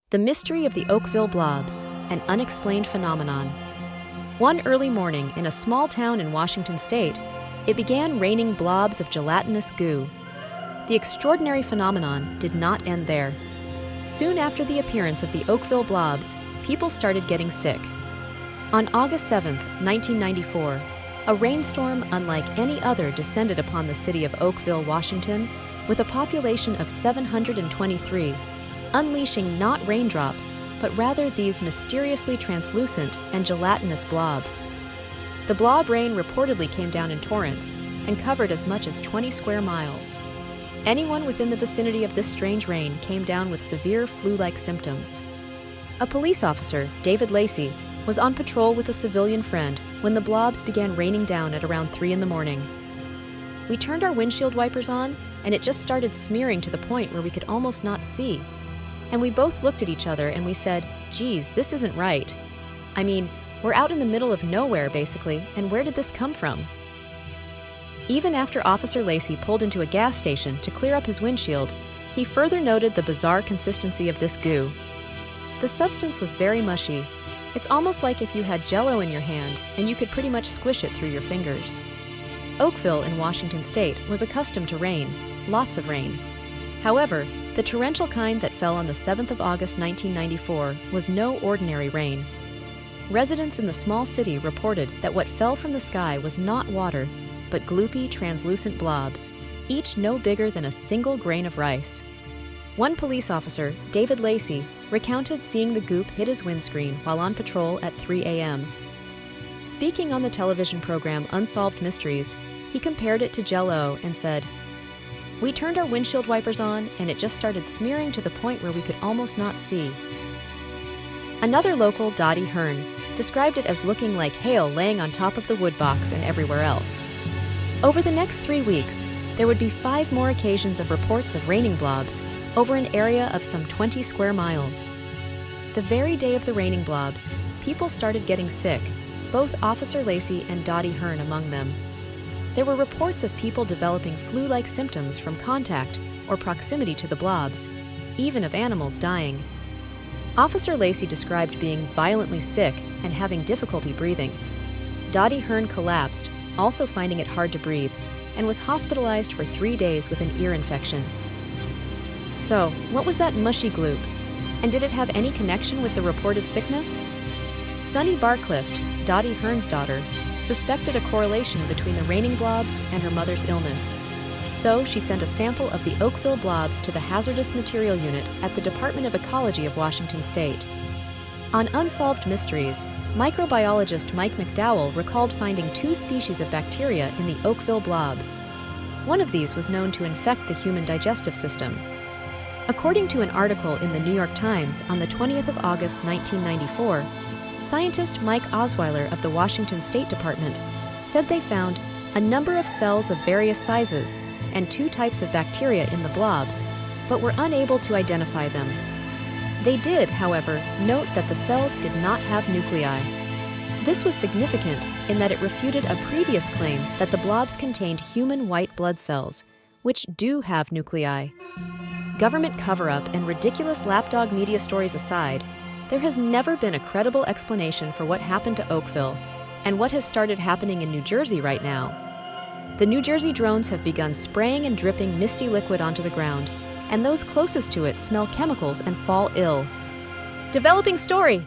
The mystery of the Oakville Blobs, an unexplained phenomenon. One early morning in a small town in Washington state, it began raining blobs of gelatinous goo. The extraordinary phenomenon did not end there. Soon after the appearance of the Oakville Blobs, people started getting sick. On August 7, 1994, a rainstorm unlike any other descended upon the city of Oakville, Washington, with a population of 723, unleashing not raindrops, but rather these mysteriously translucent and gelatinous blobs. The blob rain reportedly came down in torrents and covered as much as 20 square miles. Anyone within the vicinity of this strange rain came down with severe flu-like symptoms. A police officer, David Lacey, was on patrol with a civilian friend when the blobs began raining down at around 3 in the morning. We turned our windshield wipers on, and it just started smearing to the point where we could almost not see. And we both looked at each other and we said, geez, this isn't right. I mean, we're out in the middle of nowhere, basically, and where did this come from? Even after Officer Lacey pulled into a gas station to clear up his windshield, he further noted the bizarre consistency of this goo. The substance was very mushy. It's almost like if you had Jell-O in your hand and you could pretty much squish it through your fingers. Oakville in Washington state was accustomed to rain, lots of rain. However, the torrential kind that fell on the 7th of August 1994 was no ordinary rain. Residents in the small city reported that what fell from the sky was not water, but gloopy, translucent blobs, each no bigger than a single grain of rice. One police officer, David Lacey, recounted seeing the goop hit his windscreen while on patrol at 3 a.m. Speaking on the television program Unsolved Mysteries, he compared it to Jell-O and said, "We turned our windshield wipers on, and it just started smearing to the point where we could almost not see." Another local, Dottie Hearn, described it as looking like hail laying on top of the wood box and everywhere else. Over the next 3 weeks, there would be 5 more occasions of reports of raining blobs over an area of some 20 square miles. The very day of the raining blobs, people started getting sick, both Officer Lacey and Dottie Hearn among them. There were reports of people developing flu-like symptoms from contact or proximity to the blobs, even of animals dying. Officer Lacey described being violently sick and having difficulty breathing. Dottie Hearn collapsed, also finding it hard to breathe, and was hospitalized for 3 days with an ear infection. So, what was that mushy gloop? And did it have any connection with the reported sickness? Sunny Barclift, Dottie Hearn's daughter, suspected a correlation between the raining blobs and her mother's illness. So she sent a sample of the Oakville Blobs to the Hazardous Material Unit at the Department of Ecology of Washington state. On Unsolved Mysteries, microbiologist Mike McDowell recalled finding 2 species of bacteria in the Oakville Blobs. One of these was known to infect the human digestive system. According to an article in the New York Times on the 20th of August 1994, scientist Mike Osweiler of the Washington State Department said they found a number of cells of various sizes and 2 types of bacteria in the blobs, but were unable to identify them. They did, however, note that the cells did not have nuclei. This was significant in that it refuted a previous claim that the blobs contained human white blood cells, which do have nuclei. Government cover-up and ridiculous lapdog media stories aside, there has never been a credible explanation for what happened to Oakville and what has started happening in New Jersey right now. The New Jersey drones have begun spraying and dripping misty liquid onto the ground, and those closest to it smell chemicals and fall ill. Developing story!